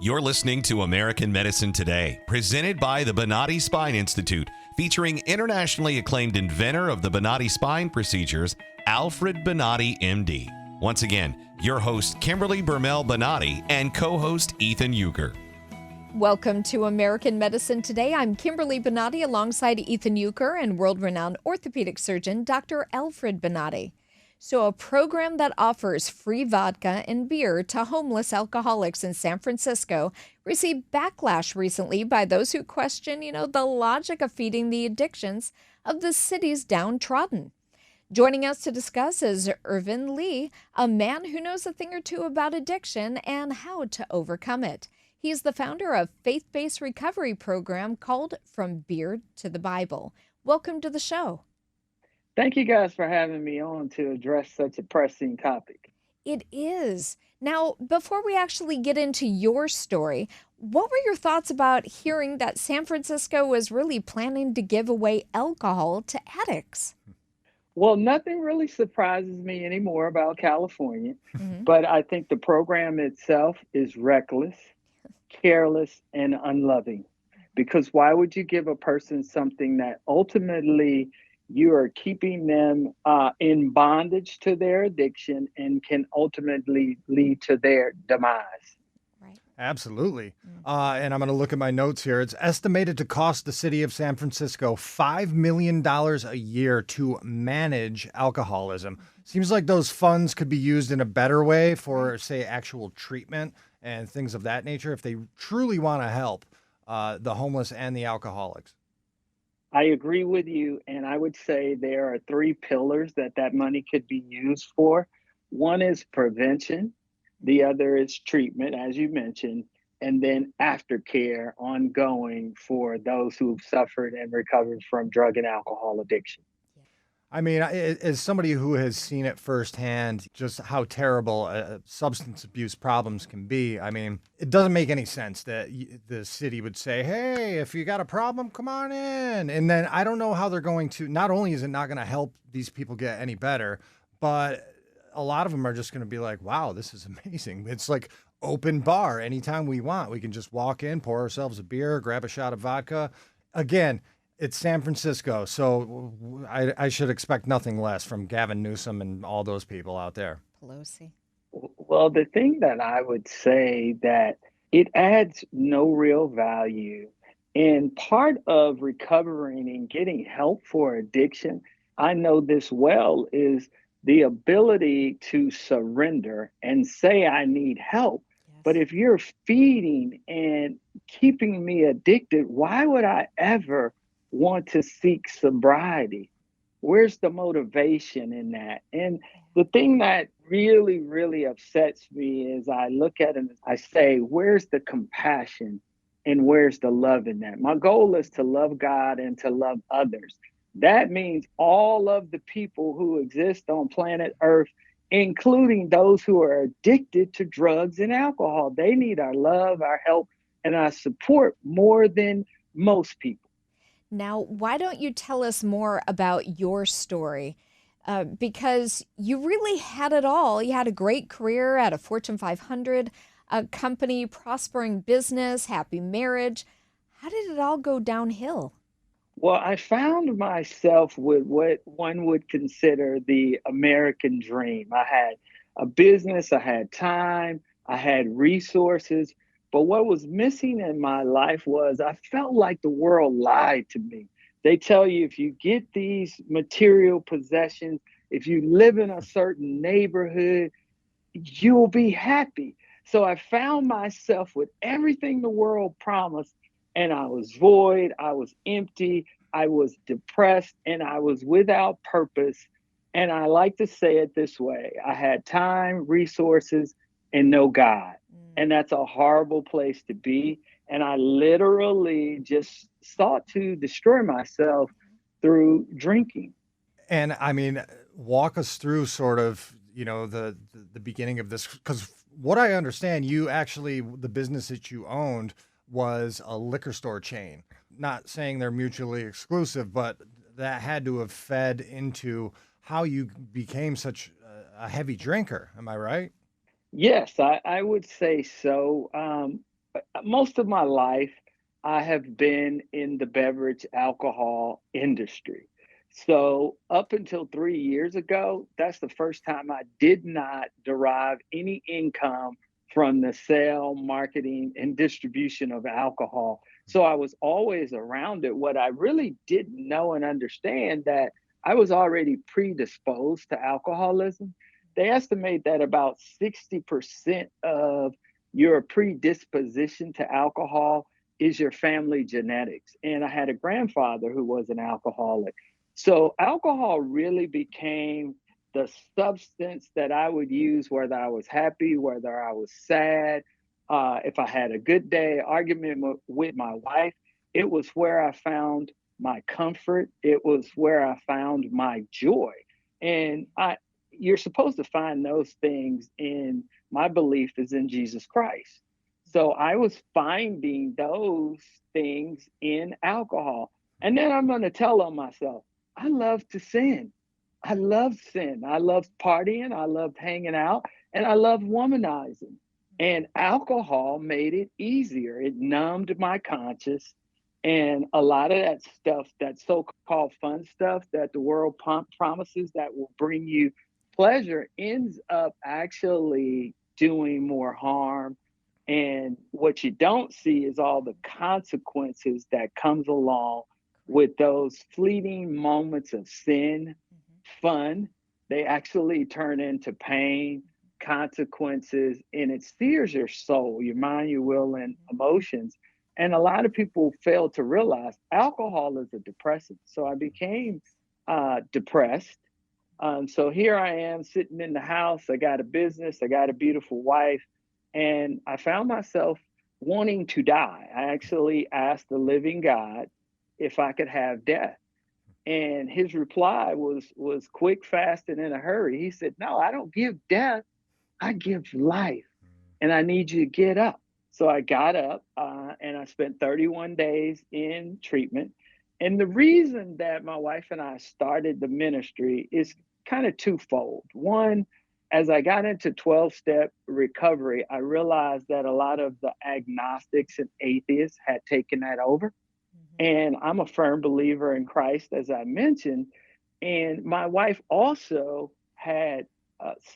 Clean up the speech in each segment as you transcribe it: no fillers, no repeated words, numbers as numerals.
You're listening to American Medicine Today, presented by the Bonati Spine Institute, featuring internationally acclaimed inventor of the Bonati spine procedures, Alfred Bonati, MD. Once again, your host, Kimberly Bermel Bonati, and co-host Ethan Euchre. Welcome to American Medicine Today. I'm Kimberly Bonati alongside Ethan Euchre and world-renowned orthopedic surgeon, Dr. Alfred Bonati. So a program that offers free vodka and beer to homeless alcoholics in San Francisco received backlash recently by those who question, the logic of feeding the addictions of the city's downtrodden. Joining us to discuss is Ervin Lee, a man who knows a thing or two about addiction and how to overcome it. He's the founder of a faith-based recovery program called From Beer to the Bible. Welcome to the show. Thank you guys for having me on to address such a pressing topic. It is. Now, before we actually get into your story, what were your thoughts about hearing that San Francisco was really planning to give away alcohol to addicts? Well, nothing really surprises me anymore about California, but I think the program itself is reckless, careless, and unloving. Because why would you give a person something that ultimately you are keeping them in bondage to their addiction and can ultimately lead to their demise? Right. Absolutely. And I'm going to look at my notes here. It's estimated to cost the city of San Francisco $5 million a year to manage alcoholism. Seems like those funds could be used in a better way for, say, actual treatment and things of that nature if they truly want to help the homeless and the alcoholics. I agree with you, and I would say there are three pillars that money could be used for. One is prevention, the other is treatment, as you mentioned, and then aftercare ongoing for those who've suffered and recovered from drug and alcohol addiction. I mean, as somebody who has seen it firsthand, just how terrible substance abuse problems can be, I mean, it doesn't make any sense that the city would say, hey, if you got a problem, come on in. And then I don't know how they're going to, not only is it not going to help these people get any better, but a lot of them are just going to be like, wow, this is amazing. It's like open bar anytime we want. We can just walk in, pour ourselves a beer, grab a shot of vodka. Again, it's San Francisco, so I should expect nothing less from Gavin Newsom and all those people out there. Pelosi. Well, the thing that I would say that it adds no real value. And part of recovering and getting help for addiction, I know this well, is the ability to surrender and say, I need help. Yes. But if you're feeding and keeping me addicted, why would I ever want to seek sobriety? Where's the motivation in that? And the thing that really, really upsets me is I look at it and I say, where's the compassion and where's the love in that? My goal is to love God and to love others. That means all of the people who exist on planet Earth, including those who are addicted to drugs and alcohol. They need our love, our help, and our support more than most people. Now, why don't you tell us more about your story? Because you really had it all. You had a great career at a Fortune 500 company, prospering business, happy marriage. How did it all go downhill? Well, I found myself with what one would consider the American dream. I had a business, I had time, I had resources. But what was missing in my life was I felt like the world lied to me. They tell you if you get these material possessions, if you live in a certain neighborhood, you'll be happy. So I found myself with everything the world promised, and I was void, I was empty, I was depressed, and I was without purpose. And I like to say it this way: I had time, resources, and no God. And that's a horrible place to be. And I literally just sought to destroy myself through drinking. And I mean, walk us through sort of, the beginning of this, because what I understand, you actually, the business that you owned was a liquor store chain. Not saying they're mutually exclusive, but that had to have fed into how you became such a heavy drinker. Am I right? Yes, I would say so. most of my life, I have been in the beverage alcohol industry. So up until 3 years ago, that's the first time I did not derive any income from the sale, marketing, and distribution of alcohol. So I was always around it. What I really didn't know and understand that I was already predisposed to alcoholism. They estimate that about 60% of your predisposition to alcohol is your family genetics. And I had a grandfather who was an alcoholic. So alcohol really became the substance that I would use, whether I was happy, whether I was sad, if I had a good day, argument with my wife. It was where I found my comfort. It was where I found my joy. And you're supposed to find those things in, my belief is in Jesus Christ. So I was finding those things in alcohol. And then I'm going to tell on myself, I love to sin. I love sin. I love partying. I love hanging out. And I love womanizing. And alcohol made it easier. It numbed my conscience. And a lot of that stuff, that so-called fun stuff that the world promises that will bring you pleasure, ends up actually doing more harm. And what you don't see is all the consequences that comes along with those fleeting moments of sin, fun. They actually turn into pain, consequences, and it sears your soul, your mind, your will, and emotions. And a lot of people fail to realize alcohol is a depressant. So I became depressed. So here I am sitting in the house. I got a business. I got a beautiful wife. And I found myself wanting to die. I actually asked the living God if I could have death. And his reply was quick, fast, and in a hurry. He said, no, I don't give death. I give life. And I need you to get up. So I got up and I spent 31 days in treatment. And the reason that my wife and I started the ministry is kind of twofold. One, as I got into 12-step recovery, I realized that a lot of the agnostics and atheists had taken that over. And I'm a firm believer in Christ, as I mentioned. And my wife also had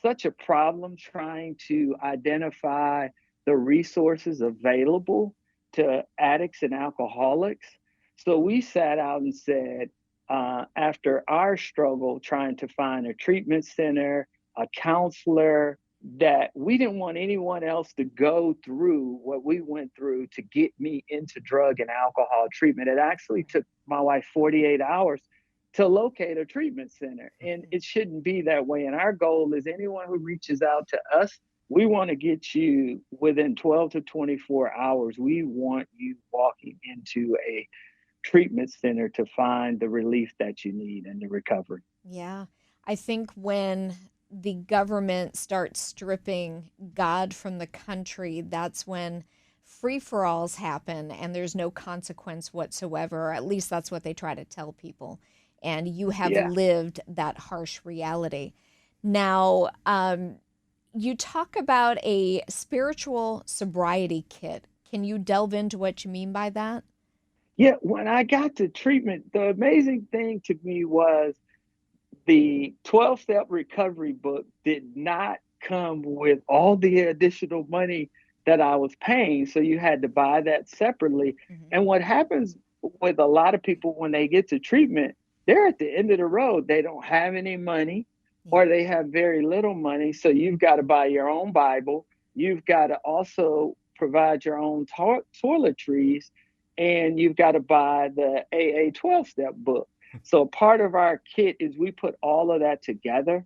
such a problem trying to identify the resources available to addicts and alcoholics. So we sat out and said, after our struggle trying to find a treatment center, a counselor, that we didn't want anyone else to go through what we went through to get me into drug and alcohol treatment. It actually took my wife 48 hours to locate a treatment center. And it shouldn't be that way. And our goal is anyone who reaches out to us, we want to get you within 12 to 24 hours. We want you walking into a treatment center to find the relief that you need and the recovery. Yeah. I think when the government starts stripping God from the country, that's when free-for-alls happen and there's no consequence whatsoever, or at least that's what they try to tell people. And you have lived that harsh reality. Now, you talk about a spiritual sobriety kit. Can you delve into what you mean by that? Yeah, when I got to treatment, the amazing thing to me was the 12-step recovery book did not come with all the additional money that I was paying. So you had to buy that separately. And what happens with a lot of people when they get to treatment, they're at the end of the road. They don't have any money or they have very little money. So you've got to buy your own Bible. You've got to also provide your own toiletries, and you've got to buy the AA 12-step book. So part of our kit is we put all of that together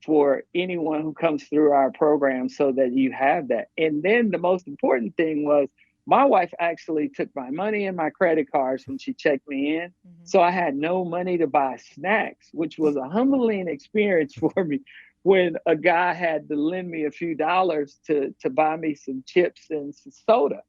for anyone who comes through our program so that you have that. And then the most important thing was my wife actually took my money and my credit cards when she checked me in. So I had no money to buy snacks, which was a humbling experience for me when a guy had to lend me a few dollars to buy me some chips and some soda.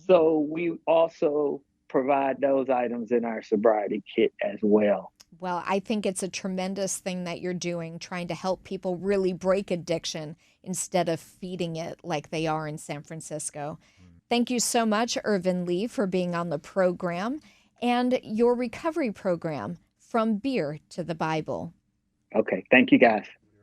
So we also provide those items in our sobriety kit as well. Well, I think it's a tremendous thing that you're doing, trying to help people really break addiction instead of feeding it like they are in San Francisco. Thank you so much, Ervin Lee, for being on the program and your recovery program, From Beer to the Bible. Okay. Thank you, guys.